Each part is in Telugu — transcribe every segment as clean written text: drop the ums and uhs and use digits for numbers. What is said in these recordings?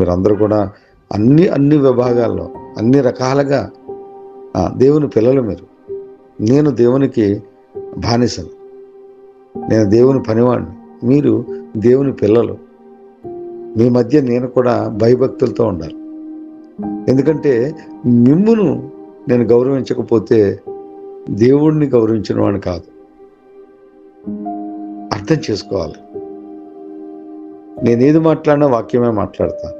మీరందరూ కూడా అన్ని విభాగాల్లో అన్ని రకాలుగా దేవుని పిల్లలు మీరు. నేను దేవునికి బానిసను, నేను దేవుని పనివాడిని, మీరు దేవుని పిల్లలు. మీ మధ్య నేను కూడా భయభక్తులతో ఉండాలి. ఎందుకంటే మిమ్మును నేను గౌరవించకపోతే దేవుణ్ణి గౌరవించిన వాడిని కాదు. అర్థం చేసుకోవాలి. నేనేది మాట్లాడినా వాక్యమే మాట్లాడతాను.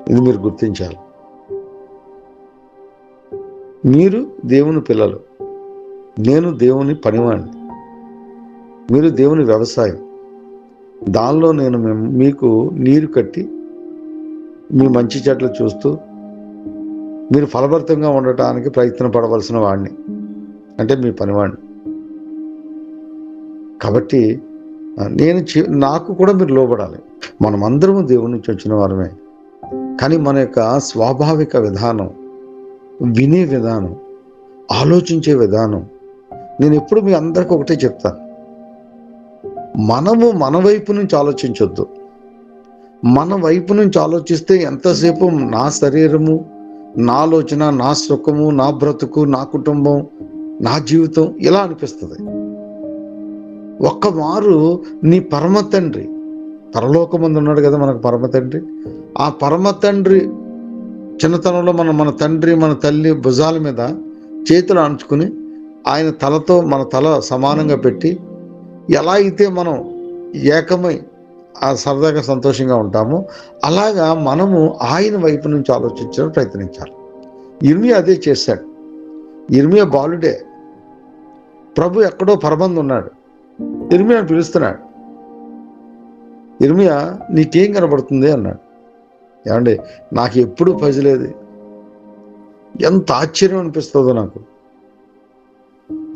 ఇది మీరు గుర్తించాలి. మీరు దేవుని పిల్లలు, నేను దేవుని పనివాడిని, మీరు దేవుని వ్యవసాయం. దానిలో నేను మీకు నీరు కట్టి మీ మంచి చెట్లు చూస్తూ మీరు ఫలభరితంగా ఉండటానికి ప్రయత్నం పడవలసిన వాడిని, అంటే మీ పనివాడిని. కాబట్టి నాకు కూడా మీరు లోబడాలి. మనమందరము దేవుడి నుంచి వచ్చిన వారమే. కానీ మన యొక్క స్వాభావిక విధానం, వినే విధానం, ఆలోచించే విధానం, నేను ఎప్పుడు మీ అందరికీ ఒకటే చెప్తాను, మనము మన వైపు నుంచి ఆలోచించొద్దు. మన వైపు నుంచి ఆలోచిస్తే ఎంతసేపు నా శరీరము, నా ఆలోచన, నా సుఖము, నా బ్రతుకు, నా కుటుంబం, నా జీవితం ఇలా అనిపిస్తుంది. ఒక్కమారు నీ పరమ తండ్రి, పరలోకమందు ఉన్నాడు కదా మనకు పరమ తండ్రి, ఆ పరమ తండ్రి చిన్నతనంలో మన తండ్రి మన తల్లి భుజాల మీద చేతులు ఆంచుకుని ఆయన తలతో మన తల సమానంగా పెట్టి ఎలా అయితే మనం ఏకమై ఆ సరదాగా సంతోషంగా ఉంటామో అలాగా మనము ఆయన వైపు నుంచి ఆలోచించడం ప్రయత్నించాలి. ఇర్మియా అదే చేశాడు. ఇర్మియా బాలుడే, ప్రభు ఎక్కడో పరబందు ఉన్నాడు, ఇర్మియాను పిలుస్తున్నాడు. ఇర్మియా నీకేం కనబడుతుంది అన్నాడు. ఏమండి, నాకు ఎప్పుడు పజిలేదు, ఎంత ఆశ్చర్యం అనిపిస్తుందో నాకు.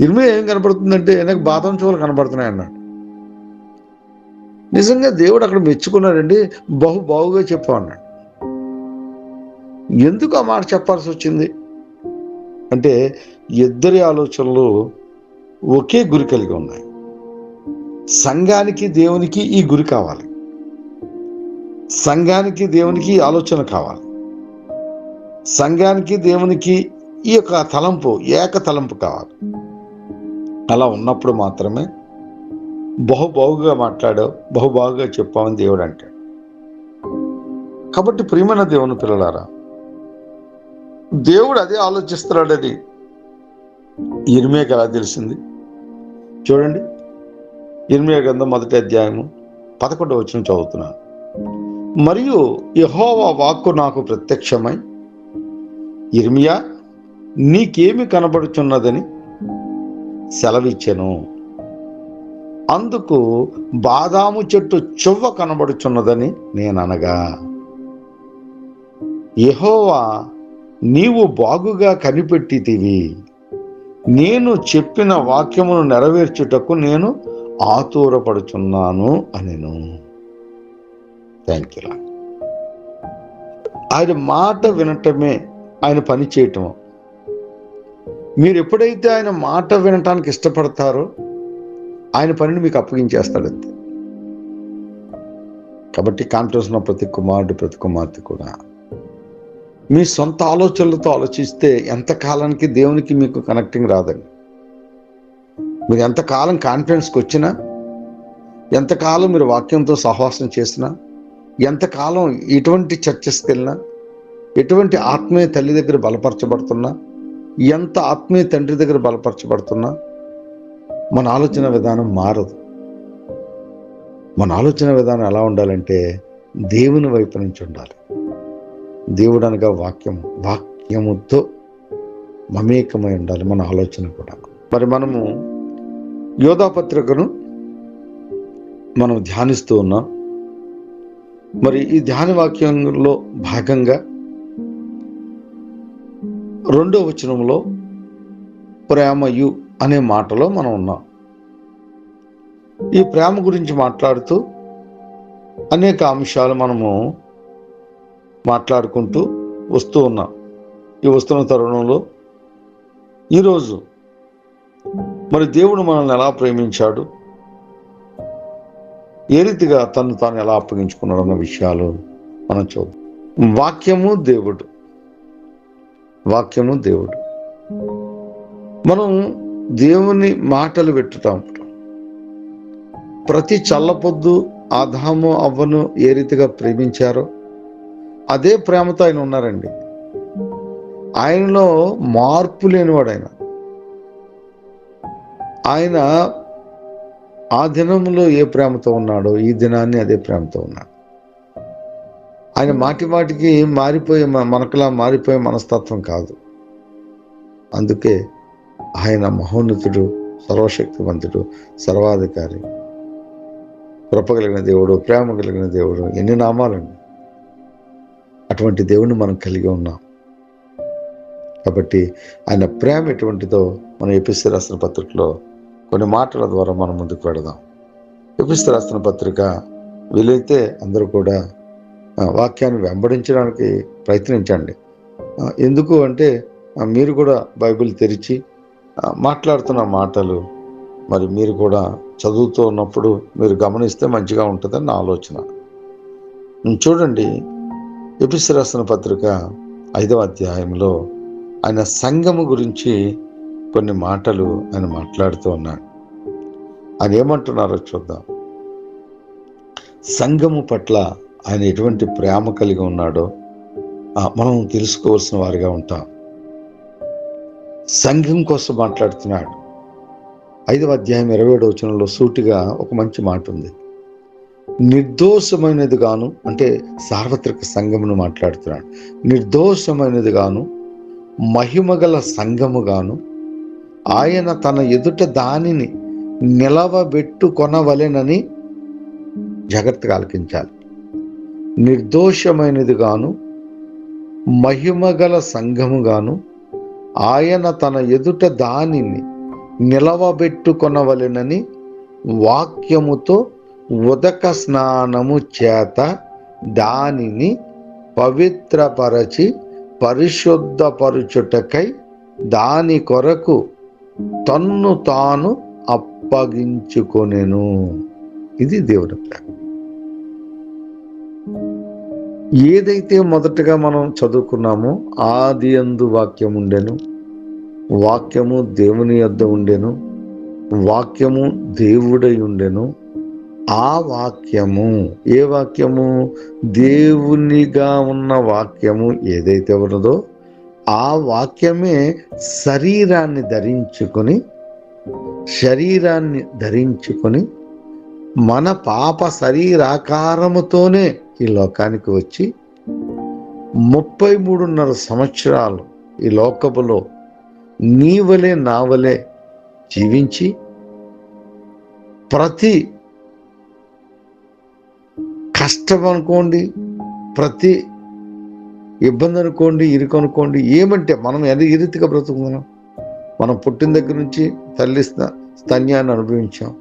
ఇర్మియా ఏం కనబడుతుందంటే నాకు బాదం చెవులు కనబడుతున్నాయి అన్నాడు. నిజంగా దేవుడు అక్కడ మెచ్చుకున్నాడండి. బాగుగా చెప్పు అన్నాడు. ఎందుకు ఆ మాట చెప్పాల్సి వచ్చింది అంటే ఇద్దరి ఆలోచనలు ఒకే గురి కలిగి ఉన్నాయి. సంఘానికి దేవునికి ఈ గురి కావాలి, సంఘానికి దేవునికి ఆలోచన కావాలి, సంఘానికి దేవునికి ఈ యొక్క తలంపు, ఏక తలంపు కావాలి. అలా ఉన్నప్పుడు మాత్రమే బాగుగా మాట్లాడావు, బాగుగా చెప్పామని దేవుడు అంటాడు. కాబట్టి ప్రియమైన దేవుని పిల్లలారా, దేవుడు అదే ఆలోచిస్తున్నాడని ఇర్మియాకి ఎలా తెలిసింది చూడండి. ఇర్మియా గ్రంథం 1వ అధ్యాయము 11వ వచనం చదువుతున్నాను. మరియు యెహోవా వాక్కు నాకు ప్రత్యక్షమై, ఇర్మియా నీకేమి కనబడుచున్నదని సెలవిచ్చెను. అందుకు బాదాము చెట్టు చువ్వ కనబడుచున్నదని నేననగా, యెహోవా నీవు బాగుగా కనిపెట్టితివి, నేను చెప్పిన వాక్యమును నెరవేర్చుటకు నేను ఆతురపడుచున్నాను అనెను. Thank you. ఆయన మాట వినటమే ఆయన పని చేయటము. మీరు ఎప్పుడైతే ఆయన మాట వినటానికి ఇష్టపడతారో ఆయన పనిని మీకు అప్పగించేస్తాడు అంతే. కాబట్టి కాన్ఫిడెన్స్ ఉన్న ప్రతి కుమారుడు ప్రతి కుమార్తె కూడా మీ సొంత ఆలోచనలతో ఆలోచిస్తే ఎంతకాలానికి దేవునికి మీకు కనెక్టింగ్ రాదండి. మీరు ఎంతకాలం కాన్ఫిడెన్స్కి వచ్చినా, ఎంతకాలం మీరు వాక్యంతో సహవాసం చేసినా, ఎంతకాలం ఎటువంటి చర్చస్కి వెళ్ళినా, ఎటువంటి ఆత్మీయ తల్లి దగ్గర బలపరచబడుతున్నా, ఎంత ఆత్మీయ తండ్రి దగ్గర బలపరచబడుతున్నా మన ఆలోచన విధానం మారదు. మన ఆలోచన విధానం ఎలా ఉండాలంటే దేవుని వైపు నుంచి ఉండాలి. దేవుడు అనగా వాక్యముతో మమేకమై ఉండాలి మన ఆలోచన కూడా. మరి మనము యోధా పత్రికను మనం ధ్యానిస్తూ ఉన్నాం. మరి ఈ ధ్యాన వాక్యంలో భాగంగా 2వ వచనంలో ప్రేమయు అనే మాటలో మనం ఉన్నాం. ఈ ప్రేమ గురించి మాట్లాడుతూ అనేక అంశాలు మనము మాట్లాడుకుంటూ వస్తూ ఉన్నాం. ఈ వస్తున్న తరుణంలో ఈరోజు మరి దేవుడు మనల్ని ఎలా ప్రేమించాడు, ఏ రీతిగా తను తాను ఎలా అప్పగించుకున్నాడు అన్న విషయాలు మనం చూద్దాం. వాక్యము దేవుడు, వాక్యము దేవుడు. మనం దేవుని మాటలు పెట్టుతాం. ప్రతి చల్లపొద్దు ఆదాము అవ్వను ఏ రీతిగా ప్రేమించారో అదే ప్రేమతో ఆయన ఉన్నారండి. ఆయనలో మార్పు లేనివాడు ఆయన. ఆయన ఆ దినంలో ఏ ప్రేమతో ఉన్నాడో ఈ దినాన్ని అదే ప్రేమతో ఉన్నాడు. ఆయన మాటి మాటికి మారిపోయే మనకులా మారిపోయే మనస్తత్వం కాదు. అందుకే ఆయన మహోన్నతుడు, సర్వశక్తివంతుడు, సర్వాధికారి, కృప కలిగిన దేవుడు, ప్రేమ కలిగిన దేవుడు, ఎన్ని నామాలండి. అటువంటి దేవుణ్ణి మనం కలిగి ఉన్నాం. కాబట్టి ఆయన ప్రేమ ఎటువంటిదో మనం ఎఫెసీ రాసిన పత్రికలో కొన్ని మాటల ద్వారా మనం ముందుకు వెళదాం. ఎఫెసీ రాసిన పత్రిక వీలైతే అందరూ కూడా వాక్యాన్ని వెంబడించడానికి ప్రయత్నించండి. ఎందుకు అంటే మీరు కూడా బైబిల్ తెరిచి మాట్లాడుతున్న మాటలు మరి మీరు కూడా చదువుతూ ఉన్నప్పుడు మీరు గమనిస్తే మంచిగా ఉంటుందని నా ఆలోచన. చూడండి, ఎఫెసీ రాసిన పత్రిక 5వ అధ్యాయంలో ఆయన సంఘము గురించి కొన్ని మాటలు ఆయన మాట్లాడుతూ ఉన్నాడు. ఆయన ఏమంటున్నారో చూద్దాం. సంఘము పట్ల ఆయన ఎటువంటి ప్రేమ కలిగి ఉన్నాడో మనం తెలుసుకోవాల్సిన వారిగా ఉంటాం. సంఘం కోసం మాట్లాడుతున్నాడు. 5వ అధ్యాయం 27వ వచనంలో సూటిగా ఒక మంచి మాట ఉంది. నిర్దోషమైనది గాను, అంటే సార్వత్రిక సంఘమును మాట్లాడుతున్నాడు. నిర్దోషమైనది గాను, మహిమగల సంఘము గాను ఆయన తన ఎదుట దానిని నిలవబెట్టుకొనవలెనని జాగ్రత్తగా ఆలకించాలి. నిర్దోషమైనది గాను, మహిమగల సంఘము గాను ఆయన తన ఎదుట దానిని నిలవబెట్టుకొనవలెనని వాక్యముతో ఉదక స్నానము చేత దానిని పవిత్రపరచి పరిశుద్ధపరుచుటకై దాని కొరకు తన్ను తాను అప్పగించుకొనెను. ఇది దేవుని ప్రేమ. ఏదైతే మొదటగా మనం చదువుకున్నామో, ఆదియందు వాక్యం ఉండెను, వాక్యము దేవుని యొద్ద ఉండెను, వాక్యము దేవుడై ఉండెను. ఆ వాక్యము, ఏ వాక్యము? దేవునిగా ఉన్న వాక్యము ఏదైతే ఉన్నదో ఆ వాక్యమే శరీరాన్ని ధరించుకొని మన పాప శరీరాకారముతోనే ఈ లోకానికి వచ్చి 33.5 సంవత్సరాలు ఈ లోకములో నీవలే నావలే జీవించి ప్రతి కష్టం అనుకోండి, ప్రతి ఇబ్బంది అనుకోండి, ఇరుకు అనుకోండి, ఏమంటే మనం ఏ రీతిగా బ్రతుకుతున్నాం. మనం పుట్టిన దగ్గర నుంచి తల్లి స్తన్యాన్ని అనుభవించాం.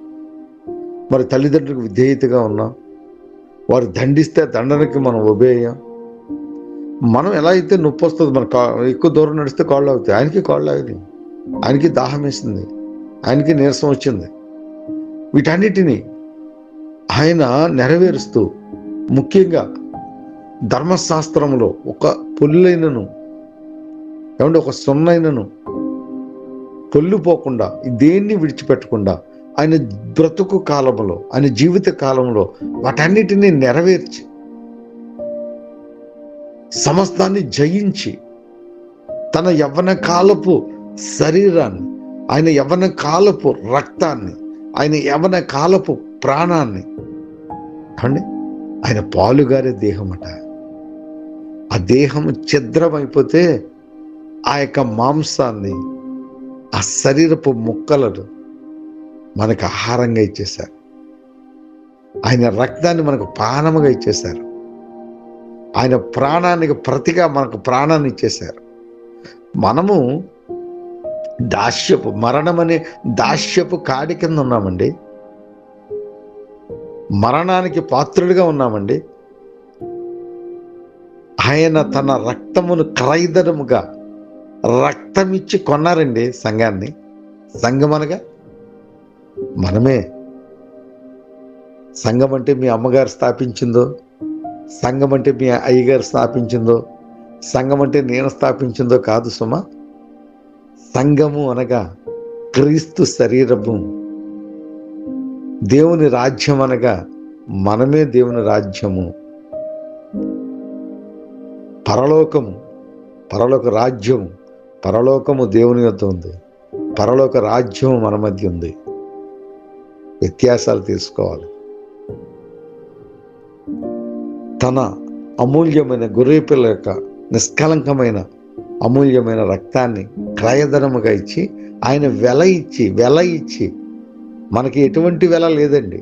మరి తల్లిదండ్రులకు విధేయతగా ఉన్నాం. వారు దండిస్తే దండనకి మనం ఒబేయం. మనం ఎలా అయితే నొప్పి వస్తుంది, మన ఎక్కువ దూరం నడిస్తే కాళ్ళు అవుతాయి. ఆయనకి కాళ్ళు ఆగింది, ఆయనకి దాహం వేసింది, ఆయనకి నీరసం వచ్చింది. వీటన్నిటినీ ఆయన నెరవేరుస్తూ, ముఖ్యంగా ధర్మశాస్త్రంలో ఒక పొల్లైనను ఒక సున్నైనను పొల్లిపోకుండా దేన్ని విడిచిపెట్టకుండా ఆయన బ్రతుకు కాలంలో, ఆయన జీవిత కాలంలో వాటన్నిటినీ నెరవేర్చి సమస్తాన్ని జయించి తన యవ్వన కాలపు శరీరాన్ని, ఆయన యవ్వన కాలపు రక్తాన్ని, ఆయన యవ్వన కాలపు ప్రాణాన్ని, అండి ఆయన పాలుగారే దేహం అట. ఆ దేహం ఛిద్రమైపోతే ఆ యొక్క మాంసాన్ని, ఆ శరీరపు ముక్కలను మనకు ఆహారంగా ఇచ్చేశారు. ఆయన రక్తాన్ని మనకు పానముగా ఇచ్చేశారు. ఆయన ప్రాణానికి ప్రతిగా మనకు ప్రాణాన్ని ఇచ్చేశారు. మనము మరణం అనే దాస్యపు కాడి కింద ఉన్నామండి. మరణానికి పాత్రుడిగా ఉన్నామండి. ఆయన తన రక్తమును క్రయధనముగా రక్తమిచ్చి కొన్నారండి సంఘాన్ని. సంఘం అనగా మనమే. సంఘం అంటే మీ అమ్మగారు స్థాపించిందో, సంఘం అంటే మీ అయ్యగారు స్థాపించిందో, సంఘం అంటే నేను స్థాపించిందో కాదు సుమా. సంఘము అనగా క్రీస్తు శరీరము. దేవుని రాజ్యం అనగా మనమే దేవుని రాజ్యము. పరలోకము, పరలోక రాజ్యము, పరలోకము దేవుని యొద్ద ఉంది, పరలోక రాజ్యము మన మధ్య ఉంది. వ్యత్యాసాలు తీసుకోవాలి. తన అమూల్యమైన గొర్రెపిల్ల యొక్క నిష్కలంకమైన అమూల్యమైన రక్తాన్ని క్రయధనముగా ఇచ్చి, ఆయన వెల ఇచ్చి మనకి ఎటువంటి వెల లేదండి.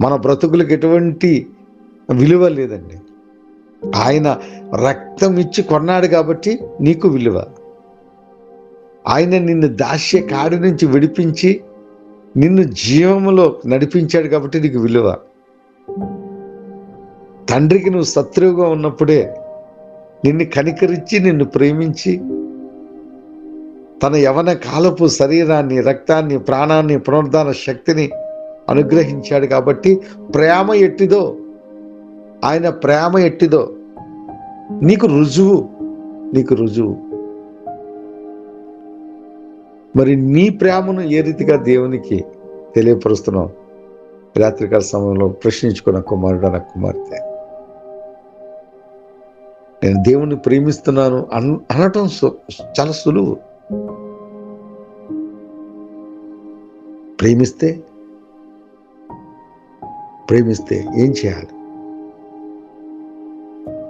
మన బ్రతుకులకు ఎటువంటి విలువ లేదండి. ఆయన రక్తం ఇచ్చి కొన్నాడు కాబట్టి నీకు విలువ. ఆయన నిన్ను దాస్య కాడి నుంచి విడిపించి నిన్ను జీవములో నడిపించాడు కాబట్టి నీకు విలువ. తండ్రికి నువ్వు శత్రువుగా ఉన్నప్పుడే నిన్ను కనికరించి నిన్ను ప్రేమించి తన యవన కాలపు శరీరాన్ని, రక్తాన్ని, ప్రాణాన్ని, పునరుద్ధాన శక్తిని అనుగ్రహించాడు కాబట్టి ప్రేమ ఎట్టిదో, ఆయన ప్రేమ ఎట్టిదో నీకు రుజువు. మరి నీ ప్రేమను ఏ రీతిగా దేవునికి తెలియపరుస్తున్నావు? రాత్రికాల సమయంలో ప్రశ్నించుకున్న కుమారుడు, నా కుమార్తె, నేను దేవుణ్ణి ప్రేమిస్తున్నాను అనటం చాలా సులువు. ప్రేమిస్తే ఏం చేయాలి?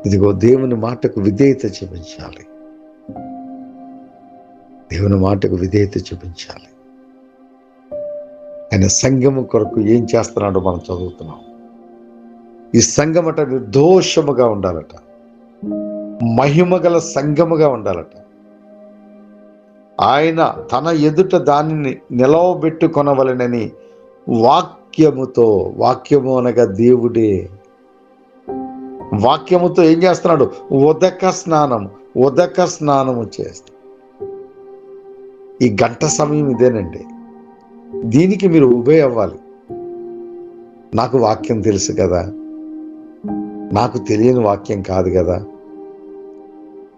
ఇదిగో దేవుని మాటకు విధేయత చూపించాలి. దేవుని మాటకు విధేయత చూపించాలి. ఆయన సంఘము కొరకు ఏం చేస్తున్నాడో మనం చదువుతున్నాం. ఈ సంఘం అట నిర్దోషముగా ఉండాలట, మహిమగల సంఘముగా ఉండాలట. ఆయన తన ఎదుట దానిని నిలవబెట్టుకొనవలెనని వాక్యము అనగా దేవుడే, వాక్యముతో ఏం చేస్తున్నాడు? ఉదక స్నానము చేస్తాడు. ఈ గంట సమయం ఇదేనండి. దీనికి మీరు ఉభయ అవ్వాలి. నాకు వాక్యం తెలుసు కదా, నాకు తెలియని వాక్యం కాదు కదా,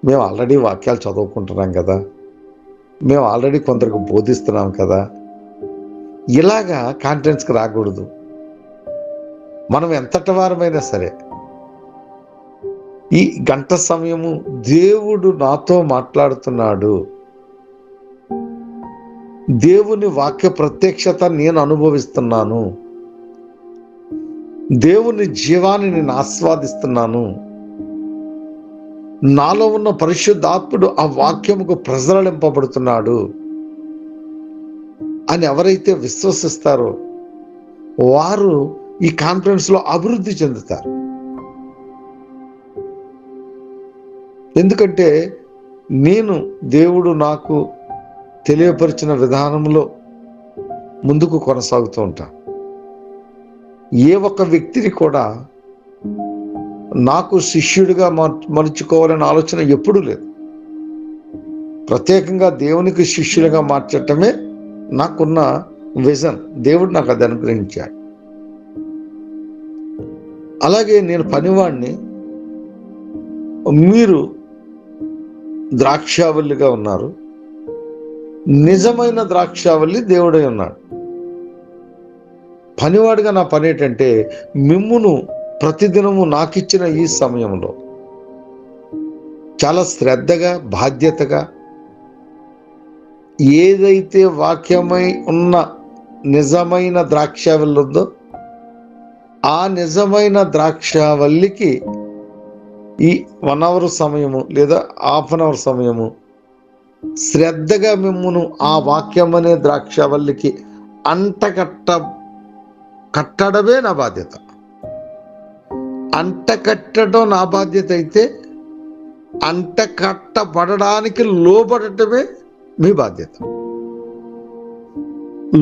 మేము ఆల్రెడీ వాక్యాలు చదువుకుంటున్నాం కదా, మేము ఆల్రెడీ కొందరికి బోధిస్తున్నాం కదా, ఇలాగా కాన్ఫరెన్స్కి రాకూడదు. మనం ఎంతటి వారమైనా సరే ఈ గంట సమయము దేవుడు నాతో మాట్లాడుతున్నాడు, దేవుని వాక్య ప్రత్యక్షత నేను అనుభవిస్తున్నాను, దేవుని జీవాన్ని నేను ఆస్వాదిస్తున్నాను, నాలో ఉన్న పరిశుద్ధాత్ముడు ఆ వాక్యముకు ప్రజ్వలింపబడుతున్నాడు అని ఎవరైతే విశ్వసిస్తారో వారు ఈ కాన్ఫరెన్స్లో అభివృద్ధి చెందుతారు. ఎందుకంటే నేను దేవుడు నాకు తెలియపరిచిన విధానంలో ముందుకు కొనసాగుతూ ఉంటాను. ఏ ఒక్క వ్యక్తిని కూడా నాకు శిష్యుడిగా మలుచుకోవాలనే ఆలోచన ఎప్పుడూ లేదు. ప్రత్యేకంగా దేవునికి శిష్యుడిగా మార్చటమే నాకున్న విజన్. దేవుడు నాకు అది అనుగ్రహించాడు. అలాగే నేను పనివాడిని, మీరు ద్రాక్షావల్లిగా ఉన్నారు. నిజమైన ద్రాక్షావల్లి దేవుడై ఉన్నాడు. పనివాడిగా నా పని ఏంటంటే మిమ్మును ప్రతిదినము నాకిచ్చిన ఈ సమయంలో చాలా శ్రద్ధగా, బాధ్యతగా ఏదైతే వాక్యమై ఉన్న నిజమైన ద్రాక్షావల్లి ఉందో ఆ నిజమైన ద్రాక్షావల్లికి ఈ 1 hour సమయము లేదా ½ hour సమయము శ్రద్ధగా మిమ్మును ఆ వాక్యమనే ద్రాక్షావల్లికి కట్టడమే నా బాధ్యత. కట్టడం నా బాధ్యత అయితే కట్టబడడానికి లోబడటమే మీ బాధ్యత.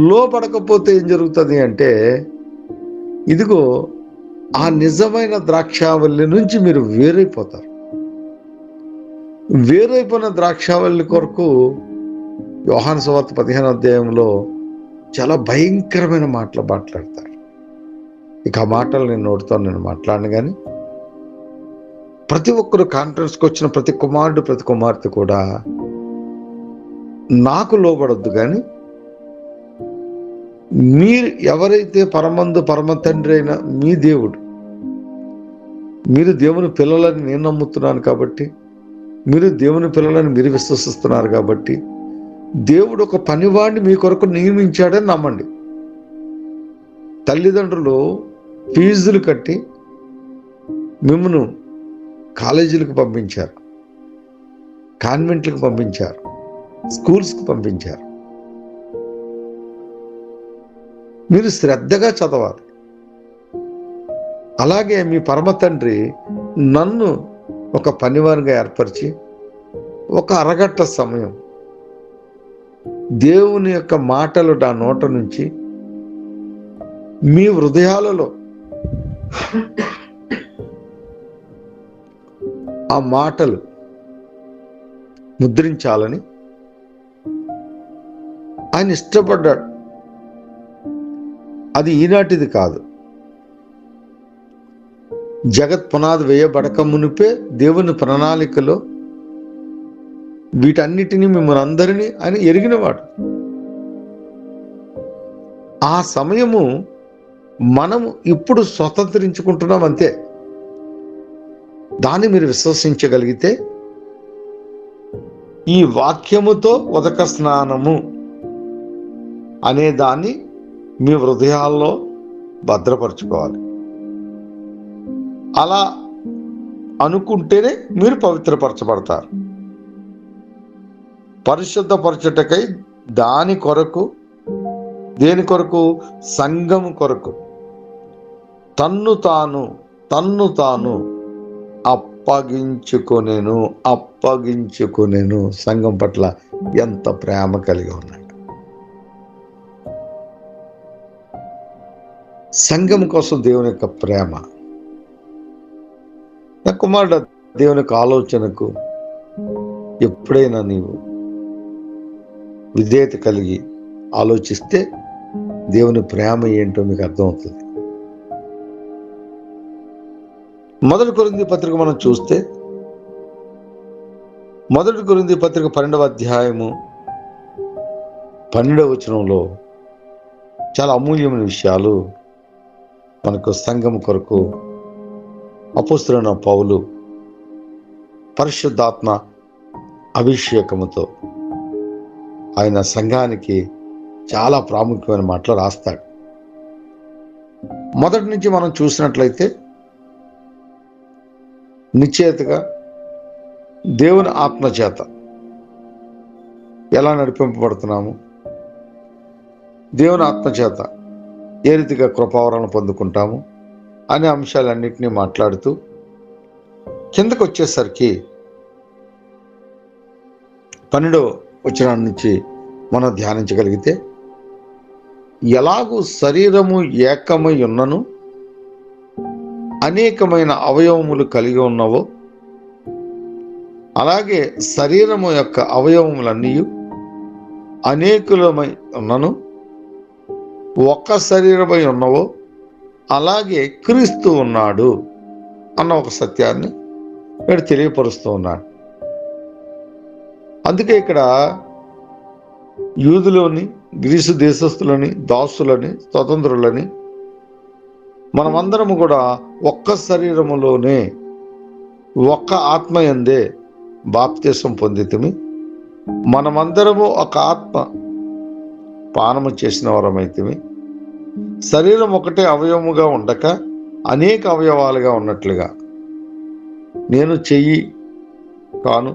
లోబడకపోతే ఏం జరుగుతుంది అంటే, ఇదిగో ఆ నిజమైన ద్రాక్షావల్లి నుంచి మీరు వేరైపోతారు. వేరైపోయిన ద్రాక్షావల్లి కొరకు యోహాను సువార్త 15వ అధ్యాయంలో చాలా భయంకరమైన మాటలు మాట్లాడతారు. ఇక ఆ మాటలు నేను నోటితో నేను మాట్లాడను. కానీ ప్రతి ఒక్కరు కాన్ఫరెన్స్కి వచ్చిన ప్రతి కుమారుడు ప్రతి కుమార్తె కూడా నాకు లోబడొద్దు, కానీ మీరు ఎవరైతే పరమందు పరమ తండ్రి అయిన మీ దేవుడు, మీరు దేవుని పిల్లలని నేను నమ్ముతున్నాను కాబట్టి, మీరు దేవుని పిల్లలని మీరు విశ్వసిస్తున్నారు కాబట్టి, దేవుడు ఒక పనివాడిని మీ కొరకు నియమించాడని నమ్మండి. తల్లిదండ్రులు ఫీజులు కట్టి మిమ్మల్ని కాలేజీలకు పంపించారు, కాన్వెంట్లకు పంపించారు, స్కూల్స్కి పంపించారు. మీరు శ్రద్ధగా చదవాలి. అలాగే మీ పరమ తండ్రి నన్ను ఒక పనివారిగా ఏర్పరిచి ఒక అరగంట సమయం దేవుని యొక్క మాటలు నా నోట నుంచి మీ హృదయాలలో ఆ మాటలు ముద్రించాలని ఆయన ఇష్టపడ్డాడు. అది ఈనాటిది కాదు. జగత్ పునాది వేయబడక మునిపే దేవుని ప్రణాళికలో వీటన్నిటినీ మిమ్మల్ని అందరినీ ఆయన ఎరిగినవాడు. ఆ సమయము మనము ఇప్పుడు స్వతంత్రించుకుంటున్నాం అంతే. దాన్ని మీరు విశ్వసించగలిగితే ఈ వాక్యముతో ఉదక స్నానము అనే దాన్ని మీ హృదయాల్లో భద్రపరచుకోవాలి. అలా అనుకుంటేనే మీరు పవిత్రపరచబడతారు. పరిశుద్ధపరచుటకై దాని కొరకు, దేని కొరకు? సంఘము కొరకు తన్ను తాను అప్పగించుకొనేను. సంఘం పట్ల ఎంత ప్రేమ కలిగి ఉన్నాడు. సంఘం కోసం దేవుని యొక్క ప్రేమ. నా కుమారుడు, దేవుని యొక్క ఆలోచనకు ఎప్పుడైనా నీవు విధేయత కలిగి ఆలోచిస్తే దేవుని ప్రేమ ఏంటో మీకు అర్థమవుతుంది. మొదటి కొరింథీ పత్రిక మనం చూస్తే, మొదటి కొరింథీ పత్రిక 12వ అధ్యాయము 12వ వచనంలో చాలా అమూల్యమైన విషయాలు మనకు సంఘం కొరకు అపోస్తలుడైన పౌలు పరిశుద్ధాత్మ అభిషేకముతో ఆయన సంఘానికి చాలా ప్రాముఖ్యమైన మాటలు రాస్తాడు. మొదటి నుంచి మనం చూసినట్లయితే నిశ్చయతగా దేవుని ఆత్మ చేత ఎలా నడిపింపబడుతున్నాము, దేవుని ఆత్మ చేత ఏ రీతిగా కృపావరాలను పొందుకుంటాము అనే అంశాలన్నింటినీ మాట్లాడుతూ కిందకు వచ్చేసరికి 12వ వచనం నుంచి మనం ధ్యానించగలిగితే, ఎలాగూ శరీరము ఏకమై ఉన్నను అనేకమైన అవయవములు కలిగి ఉన్నవో, అలాగే శరీరము యొక్క అవయవములన్నీ అనేకులమై ఉన్నను ఒక్క శరీరమై ఉన్నవో, అలాగే క్రీస్తు ఉన్నాడు అన్న ఒక సత్యాన్ని ఇక్కడ తెలియపరుస్తూ ఉన్నాడు. అందుకే ఇక్కడ యూదులని, గ్రీసు దేశస్థులని, దాసులని, స్వతంత్రులని మనమందరము కూడా ఒక్క శరీరములోనే ఒక్క ఆత్మయందే బాప్తిసం పొందితిమి, మనమందరము ఒక ఆత్మ పానము చేసిన వారమైతిమి, శరీరం ఒకటే అవయవముగా ఉండక అనేక అవయవాలుగా ఉన్నట్లుగా, నేను చెయ్యి కాను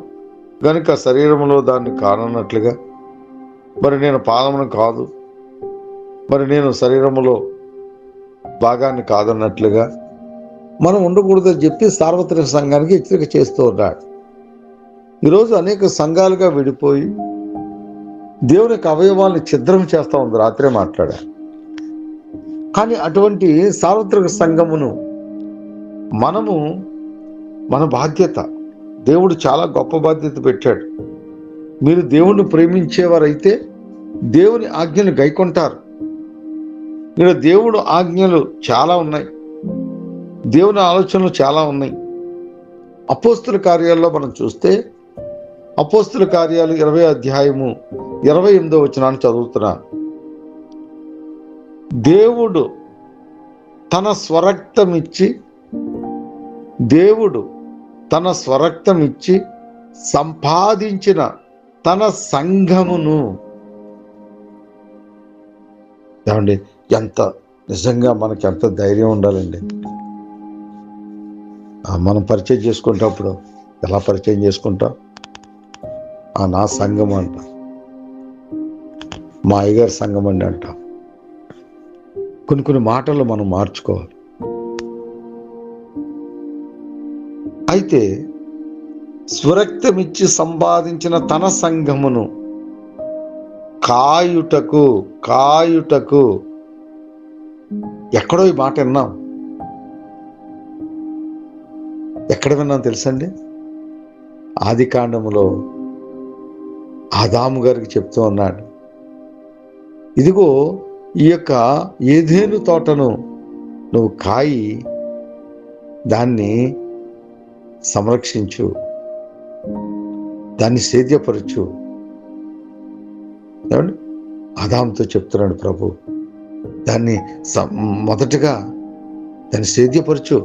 గనుక శరీరంలో దాన్ని కానన్నట్లుగా, మరి నేను పాదమును కాదు, మరి నేను శరీరములో భాగాన్ని కాదన్నట్లుగా మనం ఉండకూడదని చెప్పి సార్వత్రిక సంఘానికి హెచ్చరిక చేస్తూ ఉన్నాడు. ఈరోజు అనేక సంఘాలుగా విడిపోయి దేవుని యొక్క అవయవాల్ని ఛిద్రం చేస్తూ ఉంది. రాత్రే మాట్లాడా. కానీ అటువంటి సార్వత్రిక సంఘమును మనము, మన బాధ్యత, దేవుడు చాలా గొప్ప బాధ్యత పెట్టాడు. మీరు దేవుణ్ణి ప్రేమించేవారైతే దేవుని ఆజ్ఞను గైకొంటారు. ఇక్కడ దేవుడు ఆజ్ఞలు చాలా ఉన్నాయి, దేవుని ఆలోచనలు చాలా ఉన్నాయి. అపోస్తుల కార్యాల్లో మనం చూస్తే, అపోస్తుల కార్యాలు 20వ అధ్యాయము 28వ వచనాన్ని చదువుతున్నాను. దేవుడు తన స్వరక్తమిచ్చి సంపాదించిన తన సంఘమును, ఏమండి, ఎంత నిజంగా మనకి ఎంత ధైర్యం ఉండాలండి. మనం పరిచయం చేసుకుంటప్పుడు ఎలా పరిచయం చేసుకుంటాం? నా సంఘం అంట, మా అయ్యగారి సంఘం అండి అంటాం. కొన్ని మాటలు మనం మార్చుకోవాలి. అయితే స్వరక్తమిచ్చి సంపాదించిన తన సంఘమును కాయుటకు ఎక్కడో ఈ మాట విన్నాం. ఎక్కడ విన్నాం తెలుసండి? ఆది కాండములో ఆదాము గారికి చెప్తూ ఉన్నాడు, ఇదిగో ఈ యొక్క ఏదేను తోటను నువ్వు కాయి దాన్ని సంరక్షించు, దాన్ని సేద్యపరచు. ఏమండి, ఆదాముతో చెప్తున్నాడు ప్రభు, దాన్ని మొదటగా దాన్ని సేద్యపరచు,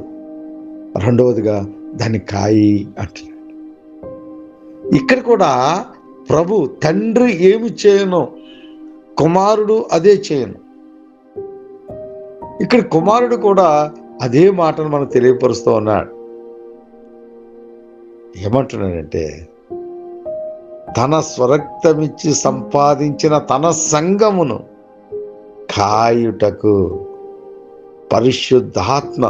రెండవదిగా దాన్ని కాయి అంటున్నాడు. ఇక్కడ కూడా ప్రభు తండ్రి ఏమి చేయను, కుమారుడు అదే చేయను. ఇక్కడ కుమారుడు కూడా అదే మాటను మనకు తెలియపరుస్తూ ఉన్నాడు. ఏమంటున్నాడంటే, తన స్వరక్తమిచ్చి సంపాదించిన తన సంఘమును కాయుటకు పరిశుద్ధాత్మ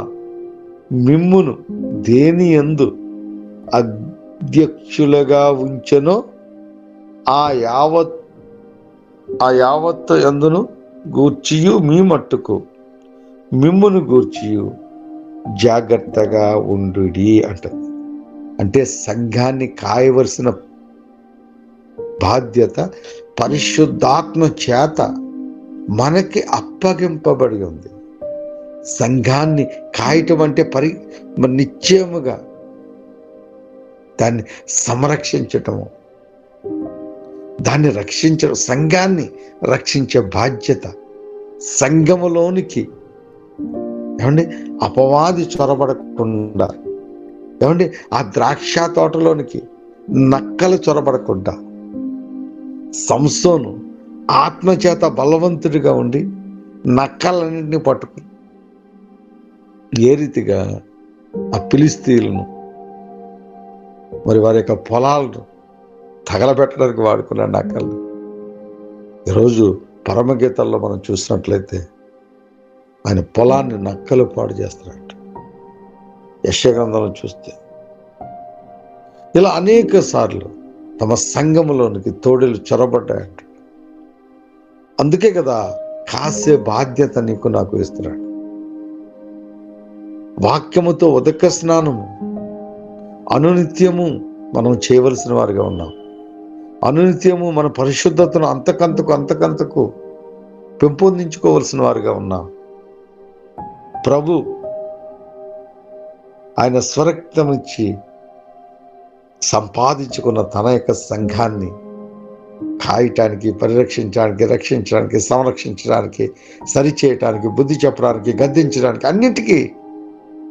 మిమ్మును దేని యందు అధ్యక్షులుగా ఉంచెనో ఆ యావత్తు యందును గూర్చియు మీ మట్టుకు మిమ్మును గూర్చియు జాగ్రత్తగా ఉండుడి అంటుంది. అంటే సంఘాన్ని కాయవలసిన బాధ్యత పరిశుద్ధాత్మ చేత మనకి అప్పగింపబడి ఉంది. సంఘాన్ని కాయటం అంటే నిశ్చయముగా దాన్ని సంరక్షించటము, దాన్ని రక్షించడం, సంఘాన్ని రక్షించే బాధ్యత. సంఘములోనికి ఏమండి అపవాది చొరబడకుండా, ఏమండి ఆ ద్రాక్ష తోటలోనికి నక్కలు చొరబడకుండా, సంసోను ఆత్మచేత బలవంతుడిగా ఉండి నక్కలన్నింటినీ పట్టుకుని ఏ రీతిగా ఆ ఫిలిష్తీయులను మరి వారి యొక్క పొలాలను తగలబెట్టడానికి వాడుకున్న నక్కలు. ఈరోజు పరమగీతాల్లో మనం చూసినట్లయితే ఆయన పొలాన్ని నక్కలు పాడు చేస్తున్నట్టు యెషయా గ్రంథంలో చూస్తే, ఇలా అనేక సార్లు తమ సంఘములోనికి తోడేలు చొరబడ్డాయంట. అందుకే కదా కాసే బాధ్యత నీకు నాకు ఇస్తున్నాడు. వాక్యముతో ఉదక స్నానము అనునిత్యము మనం చేయవలసిన వారిగా ఉన్నాం. అనునిత్యము మన పరిశుద్ధతను అంతకంతకు పెంపొందించుకోవలసిన వారిగా ఉన్నాం. ప్రభు ఆయన స్వరక్తమిచ్చి సంపాదించుకున్న తన యొక్క సంఘాన్ని కాయటానికి, పరిరక్షించడానికి, రక్షించడానికి, సంరక్షించడానికి, సరిచేయటానికి, బుద్ధి చెప్పడానికి, గద్దించడానికి, అన్నిటికీ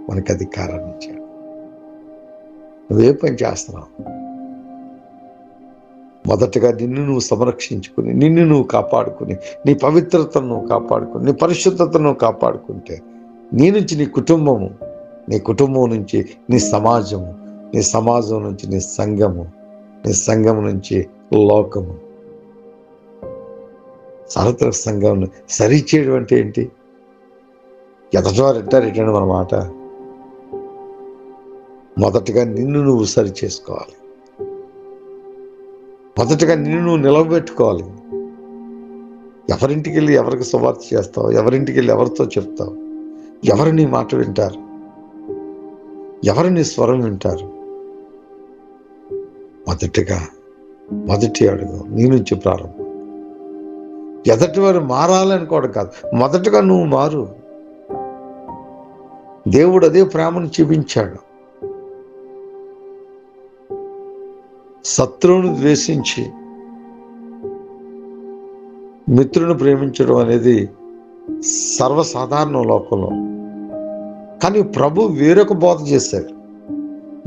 మనకి అధికారాన్ని ఇచ్చాడు. నువ్వే పని చేస్తున్నావు? మొదటగా నిన్ను నువ్వు సంరక్షించుకుని, నిన్ను నువ్వు కాపాడుకుని, నీ పవిత్రతను నువ్వు కాపాడుకుని, నీ పరిశుద్ధతను నువ్వు కాపాడుకుంటే నీ నుంచి నీ కుటుంబము, నీ కుటుంబం నుంచి నీ సమాజము, నీ సమాజం నుంచి నీ సంఘము, నీ సంఘం నుంచి లోకము, సార్వత్రిక సంఘం సరిచేయడం అంటే ఏంటి? ఎదటివారు ఎట్టారేటండి మన మాట. మొదటగా నిన్ను నువ్వు సరి చేసుకోవాలి. మొదటగా నిన్ను నువ్వు నిలవబెట్టుకోవాలి. ఎవరింటికి వెళ్ళి ఎవరికి సువార్త చేస్తావు? ఎవరింటికి వెళ్ళి ఎవరితో చెప్తావు? ఎవరు నీ మాట వింటారు? ఎవరు నీ స్వరం వింటారు? మొదటి అడుగు నీ నుంచి ప్రారంభం. ఎదటి వారు మారాలనుకోవడం కాదు, మొదటగా నువ్వు మారు. దేవుడు అదే ప్రేమను చూపించాడు. శత్రువును ద్వేషించి మిత్రుని ప్రేమించడం అనేది సర్వసాధారణం లోకంలో. కానీ ప్రభు వేరొక బోధ చేశాడు.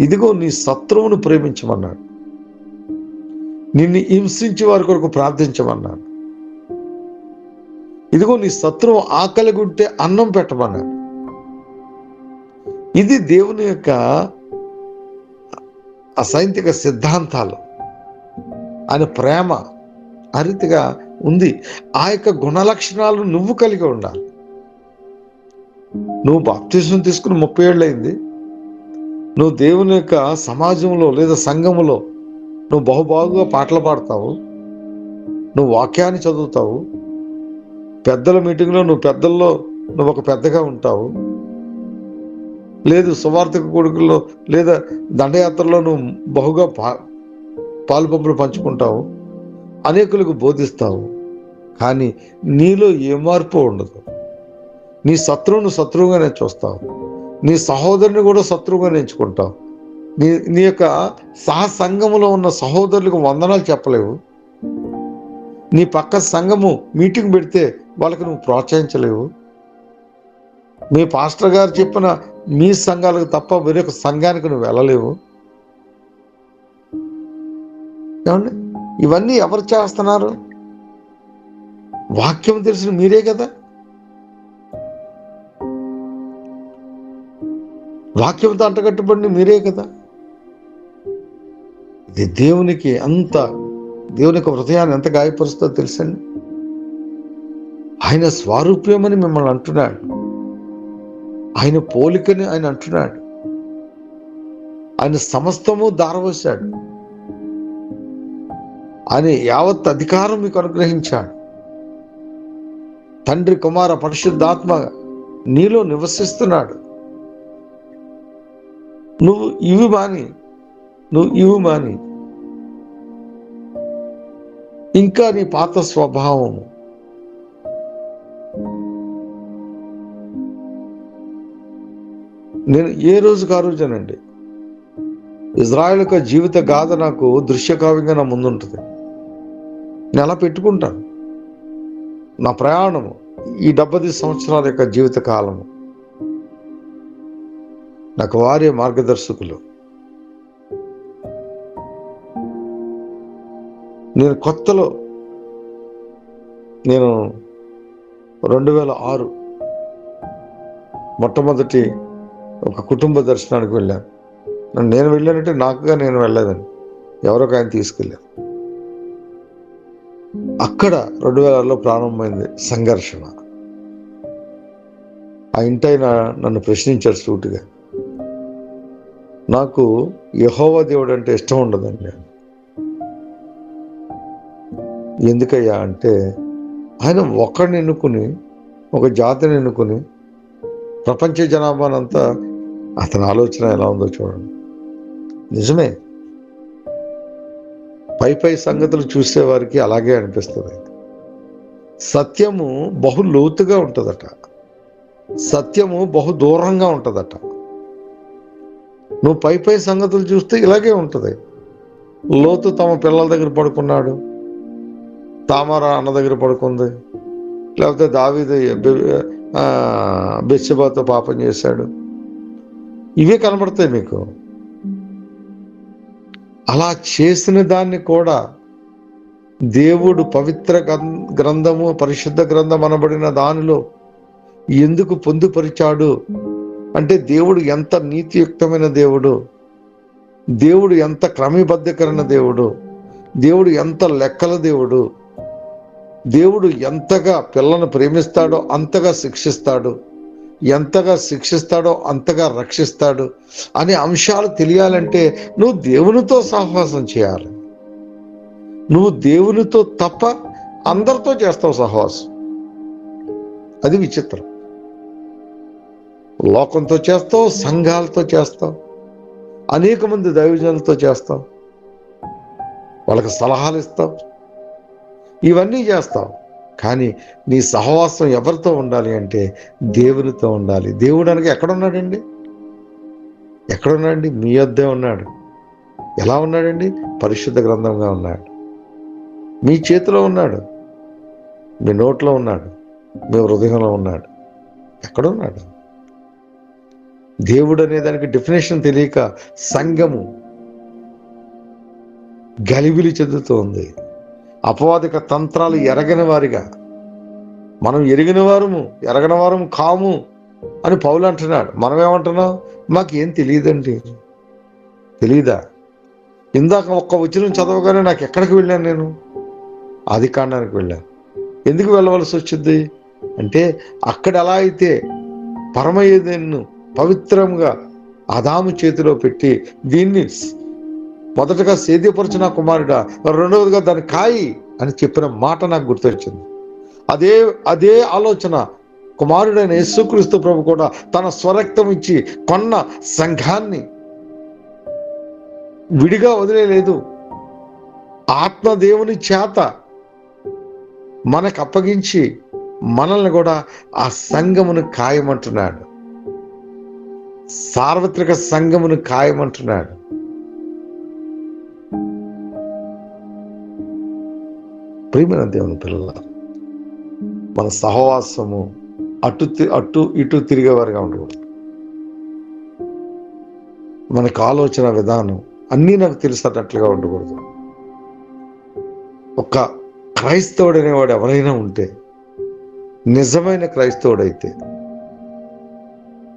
ఇదిగో నీ శత్రువును ప్రేమించమన్నాడు, నిన్ను హింసించే వారి కొరకు ప్రార్థించమన్నాడు. ఇదిగో నీ శత్రువు ఆకలిగా ఉంటే అన్నం పెట్టమన్నాడు. ఇది దేవుని యొక్క అసైంతిక సిద్ధాంతాలు. ఆయన ప్రేమ ఆ రీతిగా ఉంది. ఆ యొక్క గుణలక్షణాలు నువ్వు కలిగి ఉండాలి. నువ్వు బాప్తిజం తీసుకుని 30 ఏళ్ళు అయింది. నువ్వు దేవుని యొక్క సమాజంలో లేదా సంఘములో నువ్వు బహుబాగుగా పాటలు పాడతావు, నువ్వు వాక్యాన్ని చదువుతావు, పెద్దల మీటింగ్లో నువ్వు ఒక పెద్దగా ఉంటావు, లేదు సువార్తిక కొడుకుల్లో లేదా దండయాత్రలో నువ్వు బహుగా పాలుపంపులు పంచుకుంటావు, అనేకులకు బోధిస్తావు. కానీ నీలో ఏ మార్పు ఉండదు. నీ శత్రువును శత్రువుగానే చూస్తావు, నీ సహోదరుని కూడా శత్రువుగా ఎంచుకుంటావు. నీ యొక్క సహసంఘములో ఉన్న సహోదరులకు వందనాలు చెప్పలేవు. నీ పక్క సంఘము మీటింగ్ పెడితే వాళ్ళకి నువ్వు ప్రోత్సహించలేవు. మీ పాస్టర్ గారు చెప్పిన మీ సంఘాలకు తప్ప వేరొక సంఘానికి నువ్వు వెళ్ళలేవు. ఏమండి, ఇవన్నీ ఎవరు చేస్తున్నారు? వాక్యం తెలిసిన మీరే కదా. వాక్యంతో అంటగట్టుబడిన మీరే కదా. ఇది దేవుని యొక్క హృదయాన్ని ఎంత గాయపరుస్తుందో తెలుసండి. ఆయన స్వారూప్యమని మిమ్మల్ని అంటున్నాడు, ఆయన పోలికని ఆయన అంటున్నాడు, ఆయన సమస్తము దారవోశాడు, ఆయన యావత్ అధికారం మీకు అనుగ్రహించాడు. తండ్రి కుమార పరిశుద్ధాత్మ నీలో నివసిస్తున్నాడు. నువ్వు ఇవి మాని ఇంకా నీ పాత స్వభావము, నేను ఏ రోజుకు ఆ రోజునండి ఇజ్రాయెల్ యొక్క జీవిత గాథ నాకు దృశ్యకావ్యంగా నా ముందుంటుంది. నేను అలా పెట్టుకుంటాను. నా ప్రయాణము ఈ 70 సంవత్సరాల యొక్క జీవిత కాలము నాకు వారే మార్గదర్శకులు. నేను కొత్తలో 2006 మొట్టమొదటి ఒక కుటుంబ దర్శనానికి వెళ్ళాను. నేను వెళ్ళానంటే నాకుగా నేను వెళ్ళలేదని, ఎవరొక ఆయన తీసుకెళ్ళాను. అక్కడ 2006లో ప్రారంభమైంది సంఘర్షణ. ఆ ఇంటైన నన్ను ప్రశ్నించాడు సూటిగా. నాకు యెహోవా దేవుడు అంటే ఇష్టం ఉండదండి. ఎందుకయ్యా అంటే, ఆయన ఒకడిని ఎన్నుకుని, ఒక జాతిని ఎన్నుకుని ప్రపంచ జనాభానంతా, అతని ఆలోచన ఎలా ఉందో చూడండి. నిజమే, పై సంగతులు చూసేవారికి అలాగే అనిపిస్తుంది. సత్యము బహు లోతుగా ఉంటుందట, సత్యము బహు దూరంగా ఉంటుందట. నువ్వు పై సంగతులు చూస్తే ఇలాగే ఉంటుంది. లోతు తమ పిల్లల దగ్గర పడుకున్నాడు, తామార అన్న దగ్గర పడుకుంది, లేకపోతే దావీదు బెత్షెబాతో పాపం చేశాడు. ఇవే కనబడతాయి మీకు. అలా చేసిన దాన్ని కూడా దేవుడు పవిత్ర గ్రంథము, పరిశుద్ధ గ్రంథం అనబడిన దానిలో ఎందుకు పొందుపరిచాడు అంటే, దేవుడు ఎంత నీతియుక్తమైన దేవుడు, దేవుడు ఎంత క్రమబద్ధీకరణ దేవుడు, దేవుడు ఎంత లెక్కల దేవుడు, దేవుడు ఎంతగా పిల్లలను ప్రేమిస్తాడో అంతగా శిక్షిస్తాడు, ఎంతగా శిక్షిస్తాడో అంతగా రక్షిస్తాడు అనే అంశాలు తెలియాలంటే నువ్వు దేవునితో సహవాసం చేయాలి. నువ్వు దేవునితో తప్ప అందరితో చేస్తావు సహవాసం. అది విచిత్రం. లోకంతో చేస్తావు, సంఘాలతో చేస్తావు, అనేక మంది దైవజనులతో చేస్తావు, వాళ్ళకి సలహాలు ఇస్తావు, ఇవన్నీ చేస్తావు. కానీ నీ సహవాసం ఎవరితో ఉండాలి అంటే దేవునితో ఉండాలి. దేవుడు అనగా ఎక్కడున్నాడండి? ఎక్కడున్నాడండి? మీ యొద్దే ఉన్నాడు. ఎలా ఉన్నాడండి? పరిశుద్ధ గ్రంథంగా ఉన్నాడు. మీ చేతిలో ఉన్నాడు, మీ నోట్లో ఉన్నాడు, మీ హృదయంలో ఉన్నాడు. ఎక్కడున్నాడు? దేవుడు అనే దానికి డెఫినేషన్ తెలియక సంఘము గలిబిలి చెందుతోంది. అపవాదిక తంత్రాలు ఎరగని వారిగా, మనం ఎరిగిన వారము ఎరగని వారము కాము అని పౌలు అంటున్నాడు. మనం ఏమంటున్నాం? మాకేం తెలియదండి. తెలీదా? ఇందాక ఒక్క వచనం చదవగానే నాకు ఎక్కడికి వెళ్ళాను? నేను ఆదికాండానికి వెళ్ళాను. ఎందుకు వెళ్ళవలసి వచ్చింది అంటే, అక్కడ ఎలా అయితే పరమయేదెను పవిత్రంగా ఆదాము చేతిలో పెట్టి దీన్ని మొదటగా సేద్యపరచిన కుమారుడా, రెండవదిగా దాన్ని కాయి అని చెప్పిన మాట నాకు గుర్తొచ్చింది. అదే ఆలోచన కుమారుడైన యేసుక్రీస్తు ప్రభు కూడా తన స్వరక్తం ఇచ్చి కొన్న సంఘాన్ని విడిగా వదిలేదు. ఆత్మదేవుని చేత మనకు అప్పగించి మనల్ని కూడా ఆ సంఘమును ఖాయమంటున్నాడు. సార్వత్రిక సంఘమును ఖాయమంటున్నాడు. ప్రియమైన దేవుని పిల్లల, మన సహవాసము అటు ఇటు తిరిగేవారుగా ఉండకూడదు. మనకు ఆలోచన విధానం అన్నీ నాకు తెలిసేటట్లుగా ఉండకూడదు. ఒక క్రైస్తవుడు అనేవాడు ఎవరైనా ఉంటే, నిజమైన క్రైస్తవుడైతే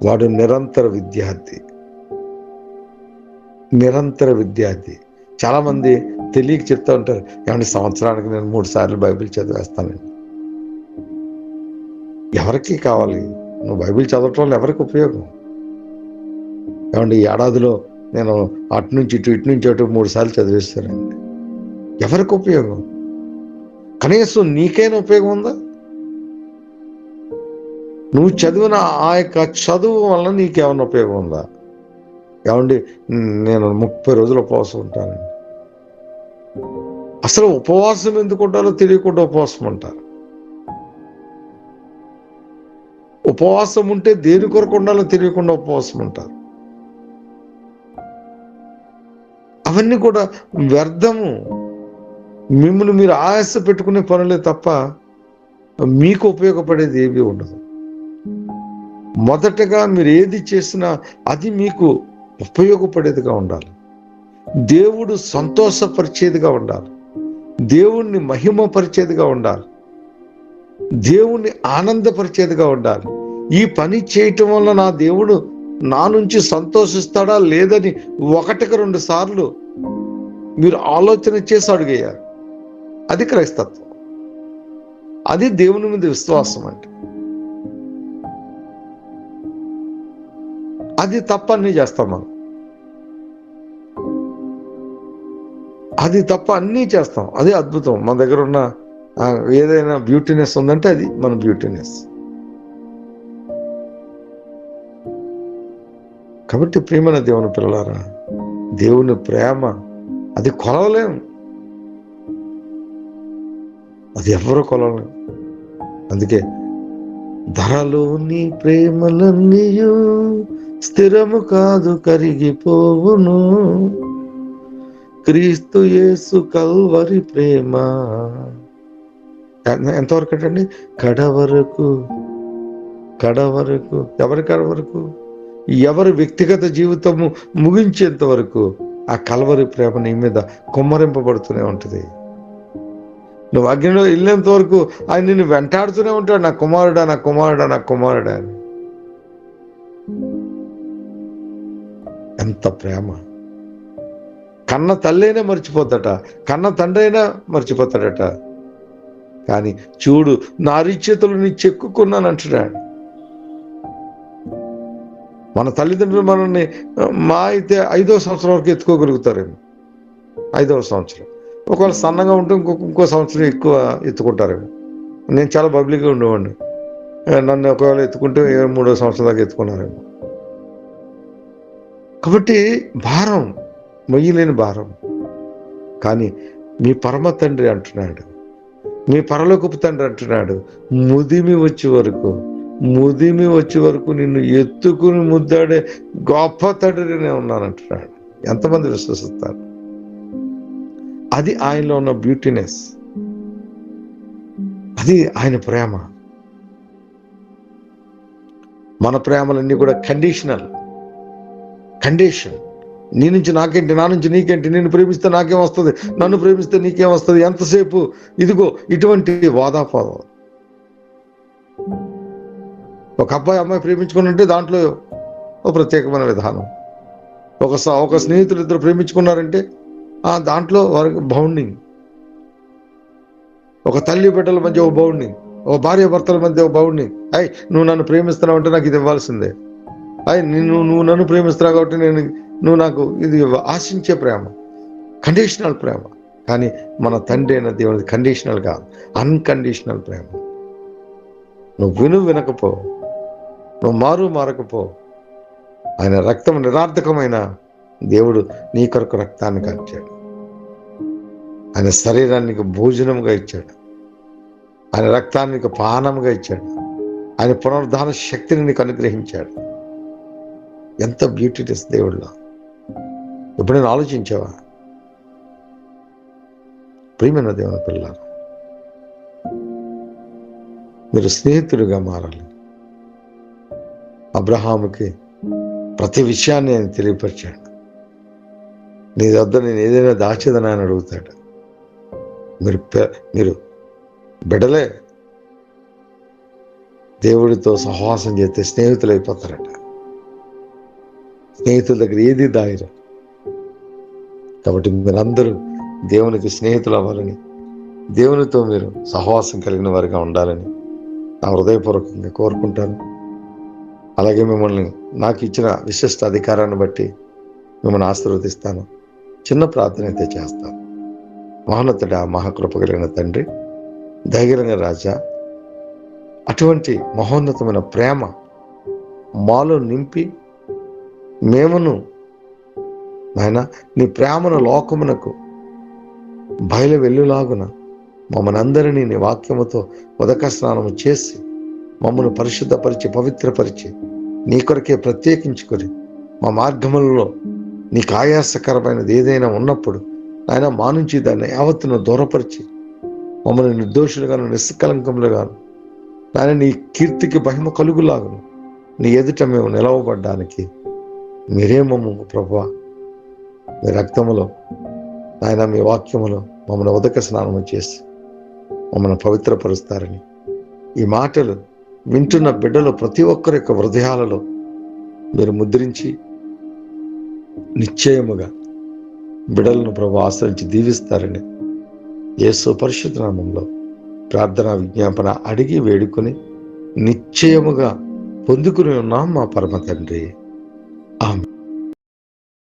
వాడు నిరంతర విద్యార్థి. చాలా మంది తెలియక చెప్తా ఉంటారు, ఏమంటే సంవత్సరానికి నేను 3 సార్లు బైబిల్ చదివేస్తానండి. ఎవరికి కావాలి? నువ్వు బైబిల్ చదవటం వల్ల ఎవరికి ఉపయోగం? ఏమంటే ఈ ఏడాదిలో నేను అటు నుంచి ఇటు నుంచి అటు 3 సార్లు చదివేస్తానండి. ఎవరికి ఉపయోగం? కనీసం నీకైనా ఉపయోగం ఉందా? నువ్వు చదివిన ఆ యొక్క చదువు వల్ల నీకేమన్నా ఉపయోగం ఉందా? ఏమండి నేను 30 రోజులు ఉపవాసం ఉంటానండి. అసలు ఉపవాసం ఎందుకు ఉంటారో తెలియకుండా ఉపవాసం ఉంటారు. ఉపవాసం ఉంటే దేని కొరకు ఉండాలో తెలియకుండా ఉపవాసం ఉంటారు. అవన్నీ కూడా వ్యర్థము. మిమ్మల్ని మీరు ఆయాస పెట్టుకునే పనులే తప్ప మీకు ఉపయోగపడేది ఏమీ ఉండదు. మొదటగా మీరు ఏది చేసినా అది మీకు ఉపయోగపడేదిగా ఉండాలి. దేవుడు సంతోషపరిచేదిగా ఉండాలి. దేవుణ్ణి మహిమపరిచేదిగా ఉండాలి. దేవుణ్ణి ఆనందపరిచేదిగా ఉండాలి. ఈ పని చేయటం వల్ల నా దేవుడు నా నుంచి సంతోషిస్తాడా లేదని 1-2 సార్లు మీరు ఆలోచన చేసి అడిగేయాలి. అది క్రైస్తత్వం. అది దేవుని మీద విశ్వాసం అంటే. అది తప్ప అన్నీ చేస్తాం మనం. అది తప్ప అన్నీ చేస్తాం. అదే అద్భుతం. మన దగ్గర ఉన్న ఏదైనా బ్యూటీనెస్ ఉందంటే అది మన బ్యూటీనెస్. కాబట్టి ప్రియమైన దేవుని పిల్లలారా, దేవుని ప్రేమ అది కొలవలేము. అది ఎవరు కొలవలేము. అందుకే ధరలోని ప్రేమలన్నీయు స్థిరము కాదు, కరిగిపోవును. క్రీస్తు యేసు కల్వరి ప్రేమ ఎంతవరకు అంటండి? కడవరకు. ఎవరి కడవరకు? ఎవరి వ్యక్తిగత జీవితము ముగించేంత వరకు ఆ కల్వరి ప్రేమ నీ మీద కుమ్మరింపబడుతూనే ఉంటుంది. నువ్వు అగ్నిలో వెళ్ళేంత వరకు ఆయన నిన్ను వెంటాడుతూనే ఉంటాడు, నా కుమారుడా, నా కుమారుడా, నా కుమారుడా అని. ఎంత ప్రేమ! కన్న తల్లైనా మర్చిపోతాట, కన్న తండ్రి అయినా మర్చిపోతాడట. కానీ చూడు, నా అరిచేతులు నీ చెక్కుకున్నాను అంటున్నాడు. మన తల్లిదండ్రులు మనల్ని మా అయితే 5వ సంవత్సరం వరకు ఎత్తుకోగలుగుతారేమో. 5వ సంవత్సరం ఒకవేళ సన్నగా ఉంటే ఇంకో సంవత్సరం ఎక్కువ ఎత్తుకుంటారేమో. నేను చాలా బబ్లిక్గా ఉండేవాడిని. నన్ను ఒకవేళ ఎత్తుకుంటే 3వ సంవత్సరం దాకా ఎత్తుకున్నారేమో. కాబట్టి భారం, మొయ్యలేని భారం. కానీ మీ పరమ తండ్రి అంటున్నాడు, మీ పరలోకపు తండ్రి అంటున్నాడు, ముదిమి వచ్చే వరకు నిన్ను ఎత్తుకుని ముద్దాడే గొప్ప తండ్రినే ఉన్నానంటున్నాడు. ఎంతమంది విశ్వసిస్తారు? అది ఆయనలో ఉన్న బ్యూటీనెస్, అది ఆయన ప్రేమ. మన ప్రేమలన్నీ కూడా కండిషన్. నీ నుంచి నాకేంటి, నా నుంచి నీకేంటి, నిన్ను ప్రేమిస్తే నాకేం వస్తుంది, నన్ను ప్రేమిస్తే నీకేం వస్తుంది, ఎంతసేపు ఇదిగో ఇటువంటి వాదాపాదం. ఒక అమ్మాయి ప్రేమించుకుని ఉంటే దాంట్లో ఒక ప్రత్యేకమైన విధానం. ఒక స్నేహితులు ఇద్దరు ప్రేమించుకున్నారంటే దాంట్లో వారికి బౌండింగ్. ఒక తల్లి బిడ్డల మధ్య ఒక బౌండింగ్, ఒక భార్య భర్తల మధ్య ఒక బౌండింగ్. నువ్వు నన్ను ప్రేమిస్తున్నావు అంటే నాకు ఇది ఇవ్వాల్సిందే. నువ్వు నన్ను ప్రేమిస్తున్నావు కాబట్టి నువ్వు నాకు ఇది ఆశించే ప్రేమ, కండిషనల్ ప్రేమ. కానీ మన తండ్రి అయిన దేవుని కండిషనల్ కాదు, అన్కండిషనల్ ప్రేమ. నువ్వు వినకపో, నువ్వు మారకపో, ఆయన రక్తం నిరార్థకమైన దేవుడు నీ కొరకు రక్తాన్ని కార్చాడు. ఆయన శరీరానికి భోజనంగా ఇచ్చాడు, ఆయన రక్తానికి పానంగా ఇచ్చాడు, ఆయన పునరుద్ధాన శక్తిని నీకు అనుగ్రహించాడు. ఎంత బ్యూటీనెస్ దేవుళ్ళో! ఎప్పుడైనా ఆలోచించావా? ప్రియమైన దేవుని పిల్లలారా, మీరు స్నేహితుడిగా మారాలి. అబ్రహాముకి ప్రతి విషయాన్ని ఆయన తెలియపరిచాడు. నీ వద్ద నేను ఏదైనా దాచేదని ఆయన అడుగుతాడు. మీరు బిడలే దేవుడితో సహవాసం చేస్తే స్నేహితులు అయిపోతారట. స్నేహితుల దగ్గర ఏది దాయరు. కాబట్టి మీరందరూ దేవునికి స్నేహితులు అవ్వాలని, దేవునితో మీరు సహవాసం కలిగిన వారిగా ఉండాలని నా హృదయపూర్వకంగా కోరుకుంటాను. అలాగే మిమ్మల్ని నాకు ఇచ్చిన విశిష్ట అధికారాన్ని బట్టి మిమ్మల్ని ఆశీర్వదిస్తాను. చిన్న ప్రార్థన అయితే చేస్తాను. మహోన్నతుడా, మహాకృప కలిగిన తండ్రి, దయగలిగిన రాజా, అటువంటి మహోన్నతమైన ప్రేమ మాలో నింపి మేమును నాయన నీ ప్రేమను లోకమునకు బయలు వెళ్ళులాగున మమ్మల్ని అందరినీ నీ వాక్యముతో ఉదక స్నానము చేసి మమ్మల్ని పరిశుద్ధపరిచి పవిత్రపరిచి నీ కొరకే ప్రత్యేకించుకొని మా మార్గములలో నీకు ఆయాసకరమైనది ఏదైనా ఉన్నప్పుడు ఆయన మా నుంచి దాన్ని యావత్తును దూరపరిచి మమ్మల్ని నిర్దోషులుగాను నిష్కలంకములుగాను నాయన నీ కీర్తికి మహిమ కలుగులాగును నీ ఎదుట మేము నిలవబడ్డానికి మీరే మమ్మల్ని ప్రభువా మీ రక్తములో ఆయన మీ వాక్యములో మమ్మల్ని ఉదక స్నానము చేసి మమ్మల్ని పవిత్రపరుస్తారని ఈ మాటలు వింటున్న బిడ్డలు ప్రతి ఒక్కరి యొక్క హృదయాలలో మీరు ముద్రించి నిశ్చయముగా బిడ్డలను ప్రభు ఆశ్రయించి దీవిస్తారని యేసు పరిశుద్ధ నామములో ప్రార్థన విజ్ఞాపన అడిగి వేడుకొని నిశ్చయముగా పొందుకుని ఉన్నాం మా పరమ తండ్రి. ఆమేన్.